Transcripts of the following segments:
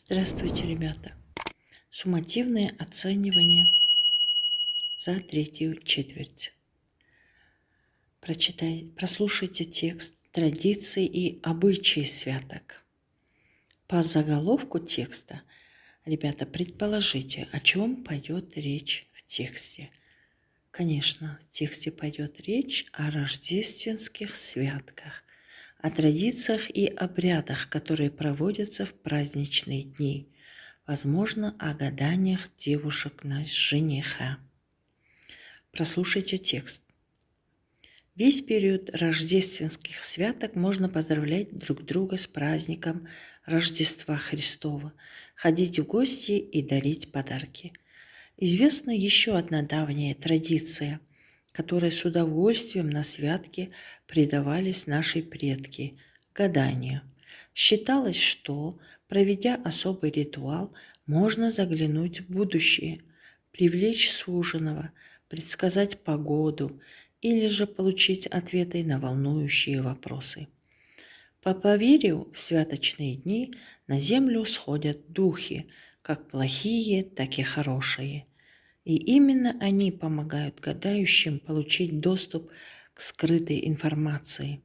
Здравствуйте, ребята! Суммативное оценивание за третью четверть. Прослушайте текст «Традиции и обычаи святок». По заголовку текста, ребята, предположите, о чем пойдет речь в тексте. Конечно, в тексте пойдет речь о рождественских святках, о традициях и обрядах, которые проводятся в праздничные дни, возможно, о гаданиях девушек на жениха. Прослушайте текст. Весь период рождественских святок можно поздравлять друг друга с праздником Рождества Христова, ходить в гости и дарить подарки. Известна еще одна давняя традиция, которой с удовольствием на святки предавались наши предки – гаданию. Считалось, что, проведя особый ритуал, можно заглянуть в будущее, привлечь суженого, предсказать погоду или же получить ответы на волнующие вопросы. По поверью, в святочные дни на землю сходят духи, как плохие, так и хорошие. И именно они помогают гадающим получить доступ к скрытой информации.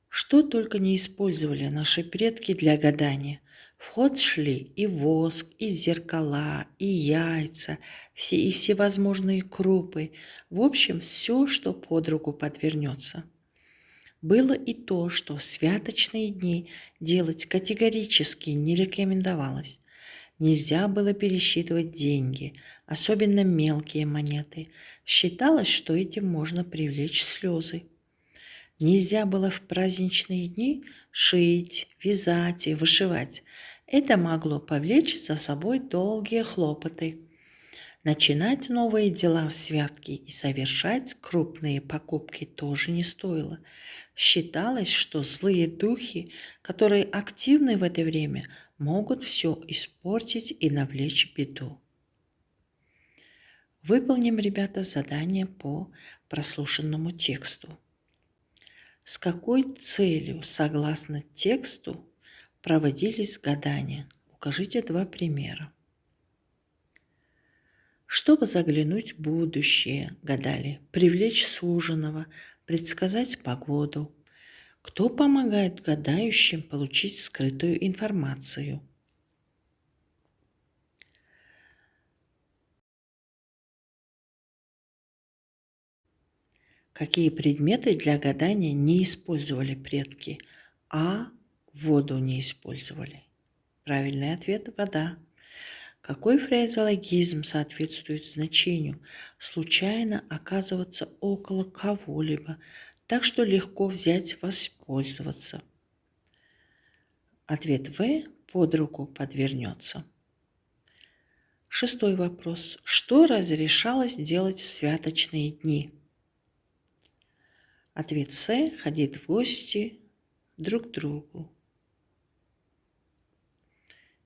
Что только не использовали наши предки для гадания. В ход шли и воск, и зеркала, и яйца, и всевозможные крупы. В общем, все, что под руку подвернется. Было и то, что в святочные дни делать категорически не рекомендовалось. Нельзя было пересчитывать деньги, особенно мелкие монеты. Считалось, что этим можно привлечь слезы. Нельзя было в праздничные дни шить, вязать и вышивать. Это могло повлечь за собой долгие хлопоты. Начинать новые дела в святки и совершать крупные покупки тоже не стоило. Считалось, что злые духи, которые активны в это время, могут все испортить и навлечь беду. Выполним, ребята, задание по прослушанному тексту. С какой целью, согласно тексту, проводились гадания? Укажите 2 примера. Чтобы заглянуть в будущее, гадали, привлечь суженого, предсказать погоду. Кто помогает гадающим получить скрытую информацию? Какие предметы для гадания не использовали предки, а воду не использовали? Правильный ответ – вода. Какой фразеологизм соответствует значению случайно оказываться около кого-либо, так что легко взять воспользоваться? Ответ В – под руку подвернется. 6-й вопрос. Что разрешалось делать в святочные дни? Ответ С – ходить в гости друг к другу.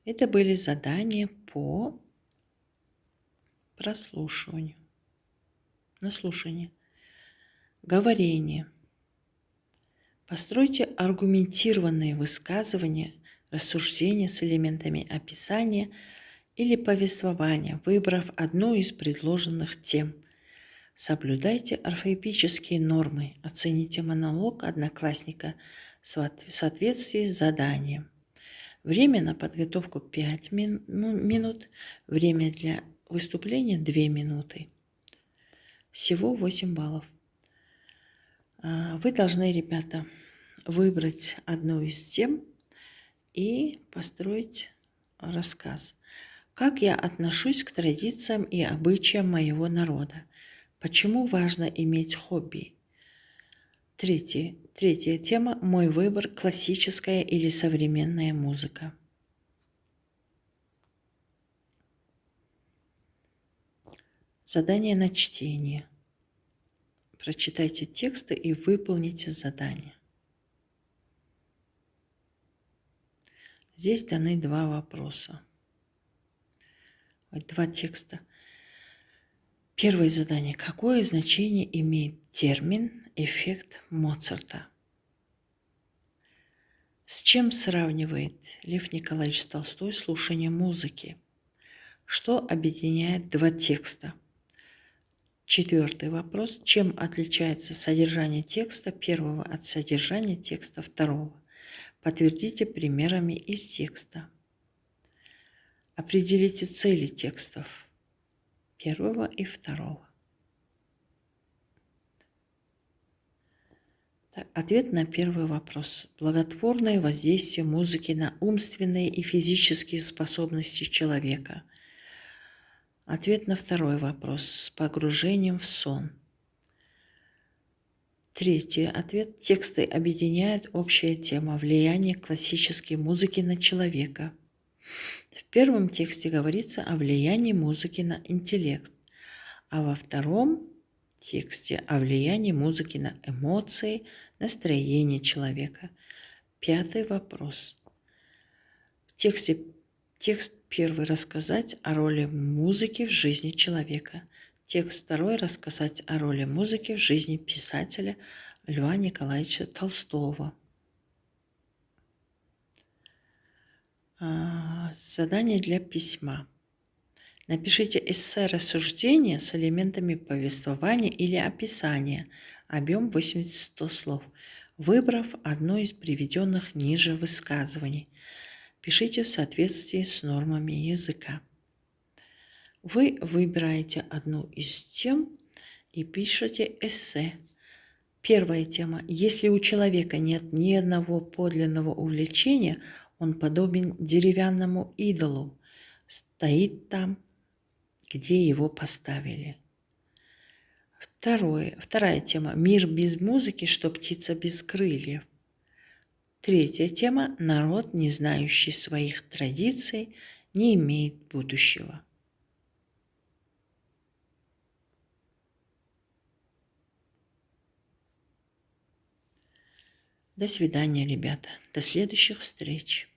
Это были задания по прослушиванию, на слушание. Говорение. Постройте аргументированные высказывания, рассуждения с элементами описания или повествования, выбрав одну из предложенных тем. Соблюдайте орфоэпические нормы, оцените монолог одноклассника в соответствии с заданием. Время на подготовку 5 минут, время для выступления 2 минуты. Всего 8 баллов. Вы должны, ребята, выбрать одну из тем и построить рассказ. Как я отношусь к традициям и обычаям моего народа? Почему важно иметь хобби? Третья тема – мой выбор – классическая или современная музыка. Задание на чтение. Прочитайте тексты и выполните задание. Здесь даны 2 вопроса. 2 текста. Первое задание. Какое значение имеет термин «эффект Моцарта»? С чем сравнивает Лев Николаевич Толстой слушание музыки? Что объединяет два текста? Четвертый вопрос. Чем отличается содержание текста первого от содержания текста второго? Подтвердите примерами из текста. Определите цели текстов первого и второго. Ответ на первый вопрос. Благотворное воздействие музыки на умственные и физические способности человека. Ответ на второй вопрос. С погружением в сон. Третий ответ. Тексты объединяют общая тема влияния классической музыки на человека. В первом тексте говорится о влиянии музыки на интеллект, а во втором тексте о влиянии музыки на эмоции, настроение человека. Пятый вопрос. Текст первый рассказать о роли музыки в жизни человека. Текст второй рассказать о роли музыки в жизни писателя Льва Николаевича Толстого. Задание для письма. Напишите эссе-рассуждение с элементами повествования или описания, объем 80-100 слов, выбрав одно из приведенных ниже высказываний. Пишите в соответствии с нормами языка. Вы выбираете одну из тем и пишете эссе. Первая тема. Если у человека нет ни одного подлинного увлечения, он подобен деревянному идолу, стоит там, где его поставили. Вторая тема. Мир без музыки, что птица без крыльев. Третья тема. Народ, не знающий своих традиций, не имеет будущего. До свидания, ребята. До следующих встреч.